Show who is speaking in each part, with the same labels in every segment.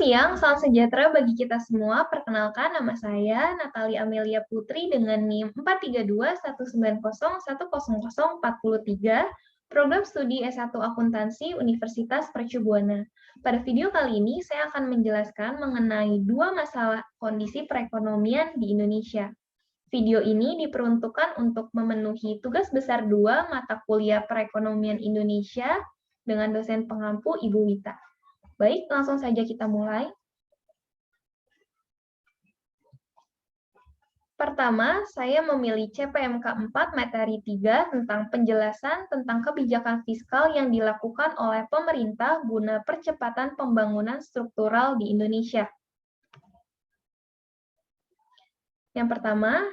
Speaker 1: siang, salam sejahtera bagi kita semua. Perkenalkan, nama saya Natali Amelia Putri dengan NIM 43219010043, program studi S1 Akuntansi Universitas Mercubuana. Pada video kali ini, saya akan menjelaskan mengenai dua masalah kondisi perekonomian di Indonesia. Video ini diperuntukkan untuk memenuhi tugas besar 2 mata kuliah perekonomian Indonesia dengan dosen pengampu Ibu Wita. Baik, langsung saja kita mulai. Pertama, saya memilih CPMK 4 materi 3 tentang penjelasan tentang kebijakan fiskal yang dilakukan oleh pemerintah guna percepatan pembangunan struktural di Indonesia. Yang pertama,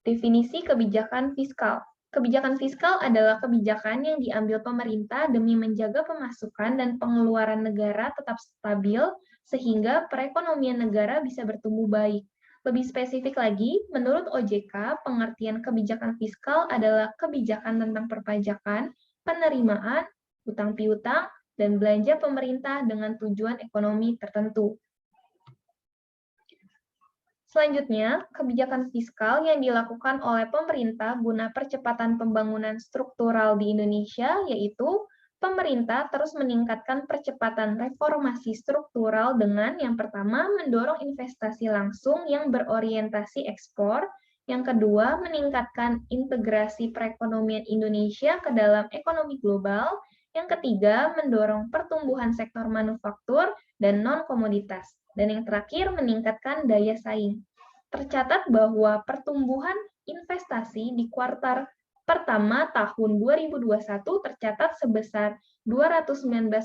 Speaker 1: definisi kebijakan fiskal. Kebijakan fiskal adalah kebijakan yang diambil pemerintah demi menjaga pemasukan dan pengeluaran negara tetap stabil, sehingga perekonomian negara bisa bertumbuh baik. Lebih spesifik lagi, menurut OJK, pengertian kebijakan fiskal adalah kebijakan tentang perpajakan, penerimaan, utang piutang, dan belanja pemerintah dengan tujuan ekonomi tertentu. Selanjutnya, kebijakan fiskal yang dilakukan oleh pemerintah guna percepatan pembangunan struktural di Indonesia, yaitu pemerintah terus meningkatkan percepatan reformasi struktural dengan yang pertama, mendorong investasi langsung yang berorientasi ekspor, yang kedua, meningkatkan integrasi perekonomian Indonesia ke dalam ekonomi global, yang ketiga, mendorong pertumbuhan sektor manufaktur dan non-komoditas. Dan yang terakhir, meningkatkan daya saing. Tercatat bahwa pertumbuhan investasi di kuartal pertama tahun 2021 tercatat sebesar 219,7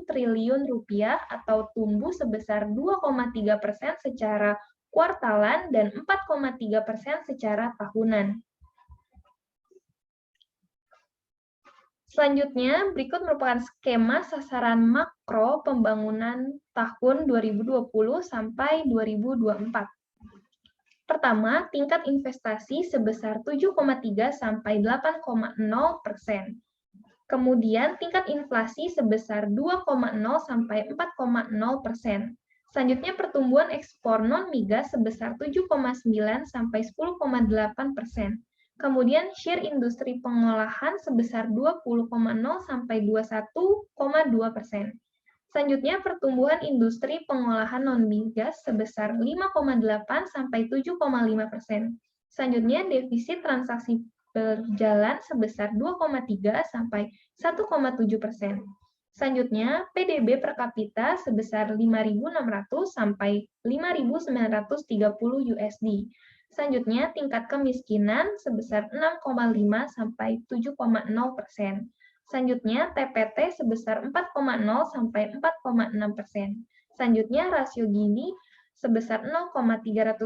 Speaker 1: triliun rupiah atau tumbuh sebesar 2,3% secara kuartalan dan 4,3% secara tahunan. Selanjutnya, berikut merupakan skema sasaran makro pembangunan tahun 2020 sampai 2024. Pertama, tingkat investasi sebesar 7,3 sampai 8,0%. Kemudian, tingkat inflasi sebesar 2,0 sampai 4,0%. Selanjutnya, pertumbuhan ekspor non-migas sebesar 7,9 sampai 10,8%. Kemudian share industri pengolahan sebesar 20,0 sampai 21,2%. Selanjutnya, pertumbuhan industri pengolahan non-migas sebesar 5,8 sampai 7,5%. Selanjutnya, defisit transaksi berjalan sebesar 2,3 sampai 1,7%. Selanjutnya, PDB per kapita sebesar 5.600 sampai 5.930 USD. Selanjutnya, tingkat kemiskinan sebesar 6,5 sampai 7,0%. Selanjutnya, TPT sebesar 4,0 sampai 4,6%. Selanjutnya, rasio Gini sebesar 0,370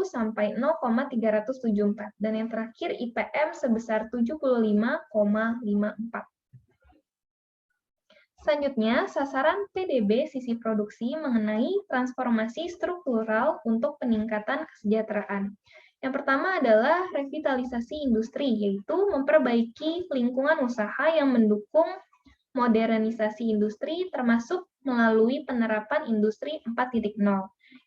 Speaker 1: sampai 0,374. Dan yang terakhir, IPM sebesar 75,54. Selanjutnya, sasaran PDB sisi produksi mengenai transformasi struktural untuk peningkatan kesejahteraan. Yang pertama adalah revitalisasi industri, yaitu memperbaiki lingkungan usaha yang mendukung modernisasi industri, termasuk melalui penerapan industri 4.0.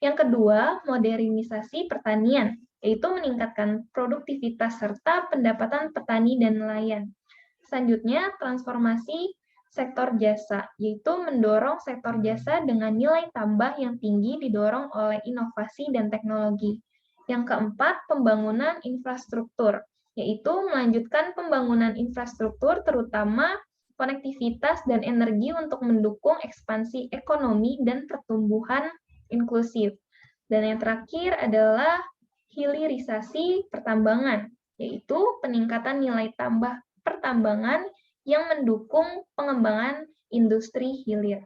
Speaker 1: Yang kedua, modernisasi pertanian, yaitu meningkatkan produktivitas serta pendapatan petani dan nelayan. Selanjutnya, transformasi sektor jasa, yaitu mendorong sektor jasa dengan nilai tambah yang tinggi didorong oleh inovasi dan teknologi. Yang keempat, pembangunan infrastruktur, yaitu melanjutkan pembangunan infrastruktur terutama konektivitas dan energi untuk mendukung ekspansi ekonomi dan pertumbuhan inklusif. Dan yang terakhir adalah hilirisasi pertambangan, yaitu peningkatan nilai tambah pertambangan yang mendukung pengembangan industri hilir.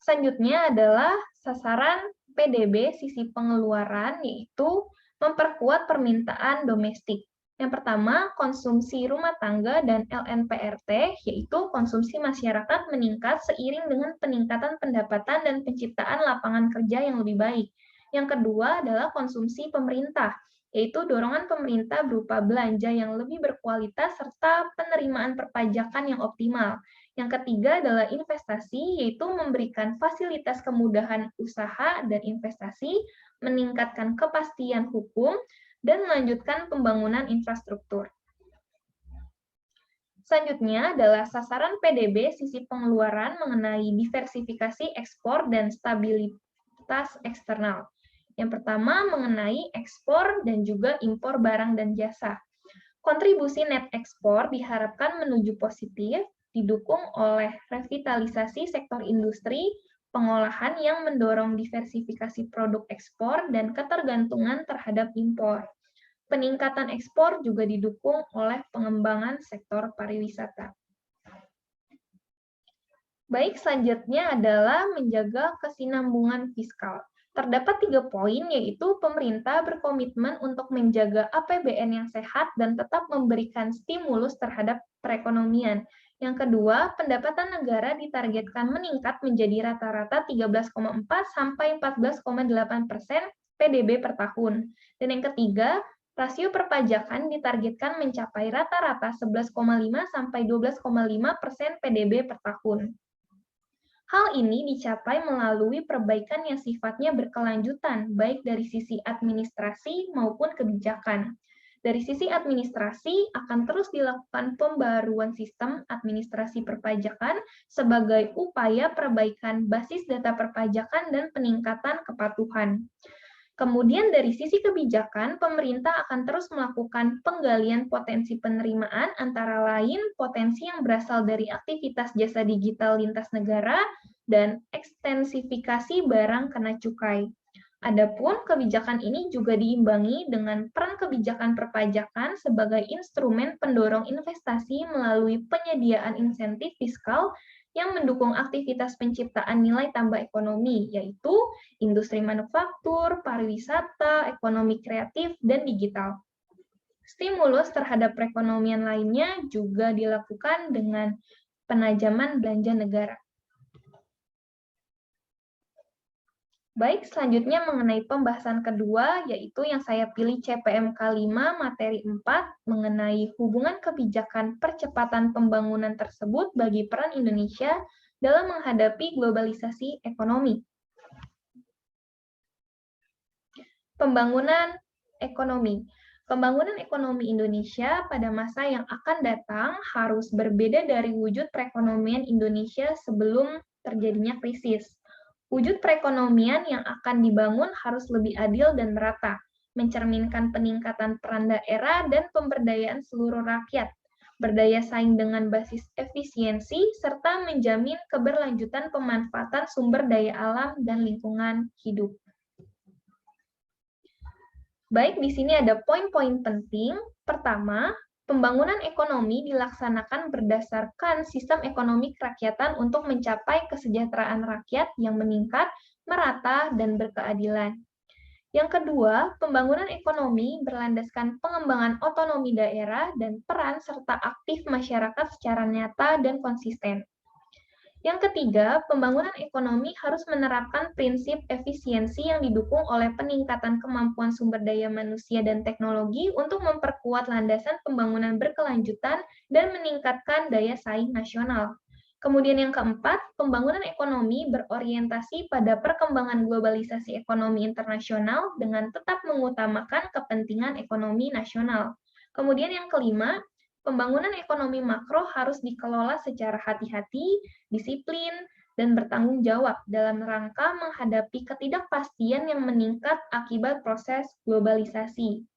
Speaker 1: Selanjutnya adalah sasaran PDB sisi pengeluaran, yaitu memperkuat permintaan domestik. Yang pertama, konsumsi rumah tangga dan LNPRT, yaitu konsumsi masyarakat meningkat seiring dengan peningkatan pendapatan dan penciptaan lapangan kerja yang lebih baik. Yang kedua adalah konsumsi pemerintah, yaitu dorongan pemerintah berupa belanja yang lebih berkualitas serta penerimaan perpajakan yang optimal. Yang ketiga adalah investasi, yaitu memberikan fasilitas kemudahan usaha dan investasi, meningkatkan kepastian hukum, dan melanjutkan pembangunan infrastruktur. Selanjutnya adalah sasaran PDB sisi pengeluaran mengenai diversifikasi ekspor dan stabilitas eksternal. Yang pertama mengenai ekspor dan juga impor barang dan jasa. Kontribusi net ekspor diharapkan menuju positif, didukung oleh revitalisasi sektor industri, pengolahan yang mendorong diversifikasi produk ekspor, dan ketergantungan terhadap impor. Peningkatan ekspor juga didukung oleh pengembangan sektor pariwisata. Baik, selanjutnya adalah menjaga kesinambungan fiskal. Terdapat 3 poin, yaitu pemerintah berkomitmen untuk menjaga APBN yang sehat dan tetap memberikan stimulus terhadap perekonomian. Yang kedua, pendapatan negara ditargetkan meningkat menjadi rata-rata 13,4 sampai 14,8% PDB per tahun. Dan yang ketiga, rasio perpajakan ditargetkan mencapai rata-rata 11,5 sampai 12,5% PDB per tahun. Hal ini dicapai melalui perbaikan yang sifatnya berkelanjutan, baik dari sisi administrasi maupun kebijakan. Dari sisi administrasi, akan terus dilakukan pembaruan sistem administrasi perpajakan sebagai upaya perbaikan basis data perpajakan dan peningkatan kepatuhan. Kemudian dari sisi kebijakan, pemerintah akan terus melakukan penggalian potensi penerimaan antara lain potensi yang berasal dari aktivitas jasa digital lintas negara dan ekstensifikasi barang kena cukai. Adapun kebijakan ini juga diimbangi dengan peran kebijakan perpajakan sebagai instrumen pendorong investasi melalui penyediaan insentif fiskal yang mendukung aktivitas penciptaan nilai tambah ekonomi, yaitu industri manufaktur, pariwisata, ekonomi kreatif, dan digital. Stimulus terhadap perekonomian lainnya juga dilakukan dengan penajaman belanja negara. Baik, selanjutnya mengenai pembahasan kedua, yaitu yang saya pilih CPMK 5, materi 4, mengenai hubungan kebijakan percepatan pembangunan tersebut bagi peran Indonesia dalam menghadapi globalisasi ekonomi. Pembangunan ekonomi. Pembangunan ekonomi Indonesia pada masa yang akan datang harus berbeda dari wujud perekonomian Indonesia sebelum terjadinya krisis. Wujud perekonomian yang akan dibangun harus lebih adil dan merata, mencerminkan peningkatan peran daerah dan pemberdayaan seluruh rakyat, berdaya saing dengan basis efisiensi, serta menjamin keberlanjutan pemanfaatan sumber daya alam dan lingkungan hidup. Baik, di sini ada poin-poin penting. Pertama, pembangunan ekonomi dilaksanakan berdasarkan sistem ekonomi kerakyatan untuk mencapai kesejahteraan rakyat yang meningkat, merata, dan berkeadilan. Yang kedua, pembangunan ekonomi berlandaskan pengembangan otonomi daerah dan peran serta aktif masyarakat secara nyata dan konsisten. Yang ketiga, pembangunan ekonomi harus menerapkan prinsip efisiensi yang didukung oleh peningkatan kemampuan sumber daya manusia dan teknologi untuk memperkuat landasan pembangunan berkelanjutan dan meningkatkan daya saing nasional. Kemudian yang keempat, pembangunan ekonomi berorientasi pada perkembangan globalisasi ekonomi internasional dengan tetap mengutamakan kepentingan ekonomi nasional. Kemudian yang kelima, pembangunan ekonomi makro harus dikelola secara hati-hati, disiplin, dan bertanggung jawab dalam rangka menghadapi ketidakpastian yang meningkat akibat proses globalisasi.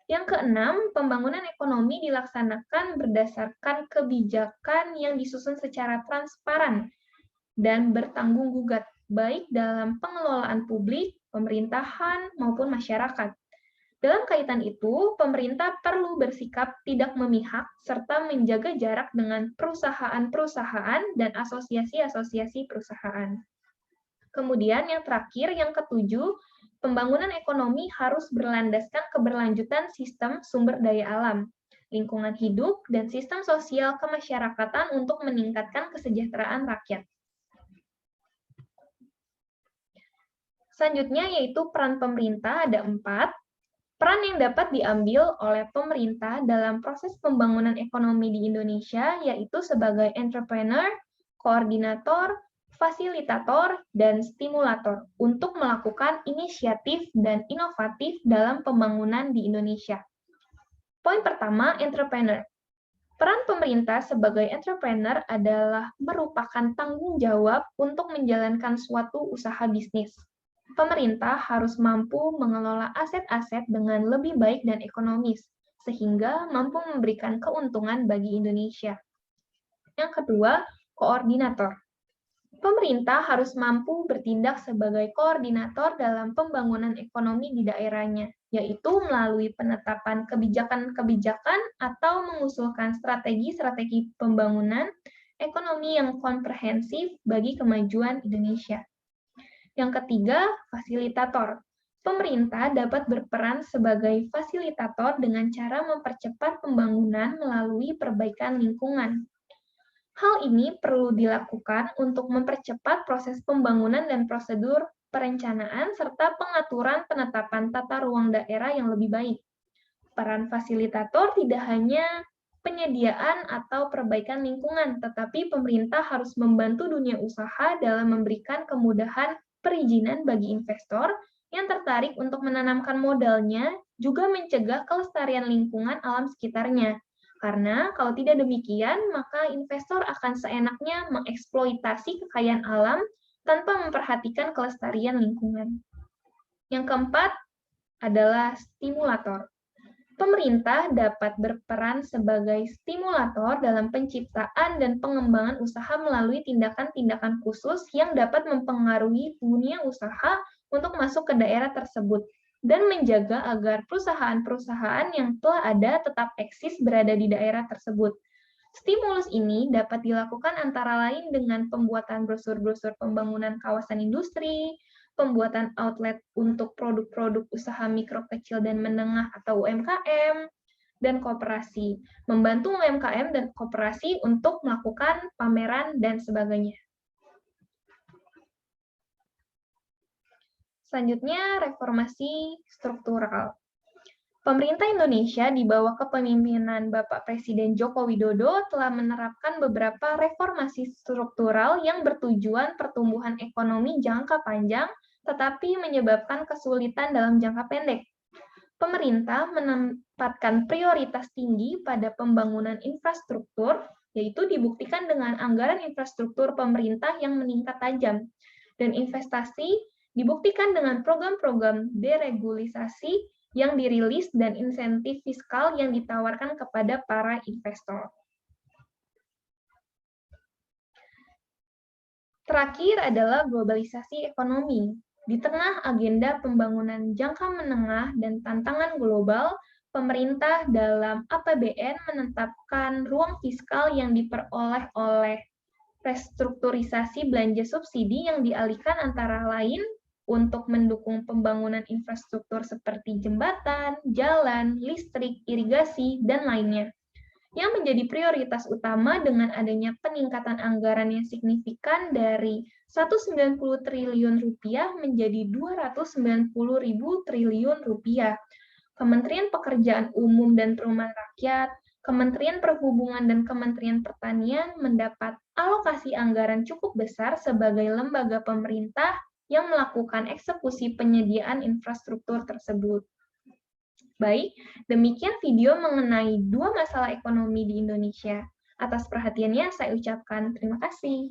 Speaker 1: Yang keenam, pembangunan ekonomi dilaksanakan berdasarkan kebijakan yang disusun secara transparan dan bertanggung gugat, baik dalam pengelolaan publik, pemerintahan, maupun masyarakat. Dalam kaitan itu, pemerintah perlu bersikap tidak memihak serta menjaga jarak dengan perusahaan-perusahaan dan asosiasi-asosiasi perusahaan. Kemudian yang terakhir, yang ketujuh, pembangunan ekonomi harus berlandaskan keberlanjutan sistem sumber daya alam, lingkungan hidup, dan sistem sosial kemasyarakatan untuk meningkatkan kesejahteraan rakyat. Selanjutnya yaitu peran pemerintah ada 4. Peran yang dapat diambil oleh pemerintah dalam proses pembangunan ekonomi di Indonesia yaitu sebagai entrepreneur, koordinator, fasilitator, dan stimulator untuk melakukan inisiatif dan inovatif dalam pembangunan di Indonesia. Poin pertama, entrepreneur. Peran pemerintah sebagai entrepreneur adalah merupakan tanggung jawab untuk menjalankan suatu usaha bisnis. Pemerintah harus mampu mengelola aset-aset dengan lebih baik dan ekonomis, sehingga mampu memberikan keuntungan bagi Indonesia. Yang kedua, koordinator. Pemerintah harus mampu bertindak sebagai koordinator dalam pembangunan ekonomi di daerahnya, yaitu melalui penetapan kebijakan-kebijakan atau mengusulkan strategi-strategi pembangunan ekonomi yang komprehensif bagi kemajuan Indonesia. Yang ketiga, fasilitator. Pemerintah dapat berperan sebagai fasilitator dengan cara mempercepat pembangunan melalui perbaikan lingkungan. Hal ini perlu dilakukan untuk mempercepat proses pembangunan dan prosedur perencanaan serta pengaturan penetapan tata ruang daerah yang lebih baik. Peran fasilitator tidak hanya penyediaan atau perbaikan lingkungan, tetapi pemerintah harus membantu dunia usaha dalam memberikan kemudahan perizinan bagi investor yang tertarik untuk menanamkan modalnya, juga mencegah kelestarian lingkungan alam sekitarnya. Karena kalau tidak demikian, maka investor akan seenaknya mengeksploitasi kekayaan alam tanpa memperhatikan kelestarian lingkungan. Yang keempat adalah stimulator. Pemerintah dapat berperan sebagai stimulator dalam penciptaan dan pengembangan usaha melalui tindakan-tindakan khusus yang dapat mempengaruhi dunia usaha untuk masuk ke daerah tersebut dan menjaga agar perusahaan-perusahaan yang telah ada tetap eksis berada di daerah tersebut. Stimulus ini dapat dilakukan antara lain dengan pembuatan brosur-brosur pembangunan kawasan industri, pembuatan outlet untuk produk-produk usaha mikro, kecil, dan menengah atau UMKM, dan koperasi. Membantu UMKM dan koperasi untuk melakukan pameran dan sebagainya. Selanjutnya, reformasi struktural. Pemerintah Indonesia di bawah kepemimpinan Bapak Presiden Joko Widodo telah menerapkan beberapa reformasi struktural yang bertujuan pertumbuhan ekonomi jangka panjang, tetapi menyebabkan kesulitan dalam jangka pendek. Pemerintah menempatkan prioritas tinggi pada pembangunan infrastruktur, yaitu dibuktikan dengan anggaran infrastruktur pemerintah yang meningkat tajam, dan investasi dibuktikan dengan program-program deregulasi yang dirilis dan insentif fiskal yang ditawarkan kepada para investor. Terakhir adalah globalisasi ekonomi. Di tengah agenda pembangunan jangka menengah dan tantangan global, pemerintah dalam APBN menetapkan ruang fiskal yang diperoleh oleh restrukturisasi belanja subsidi yang dialihkan antara lain untuk mendukung pembangunan infrastruktur seperti jembatan, jalan, listrik, irigasi, dan lainnya. Yang menjadi prioritas utama dengan adanya peningkatan anggaran yang signifikan dari 190 triliun rupiah menjadi 290.000 triliun rupiah. Kementerian Pekerjaan Umum dan Perumahan Rakyat, Kementerian Perhubungan dan Kementerian Pertanian mendapat alokasi anggaran cukup besar sebagai lembaga pemerintah yang melakukan eksekusi penyediaan infrastruktur tersebut. Baik, demikian video mengenai 2 masalah ekonomi di Indonesia. Atas perhatiannya saya ucapkan terima kasih.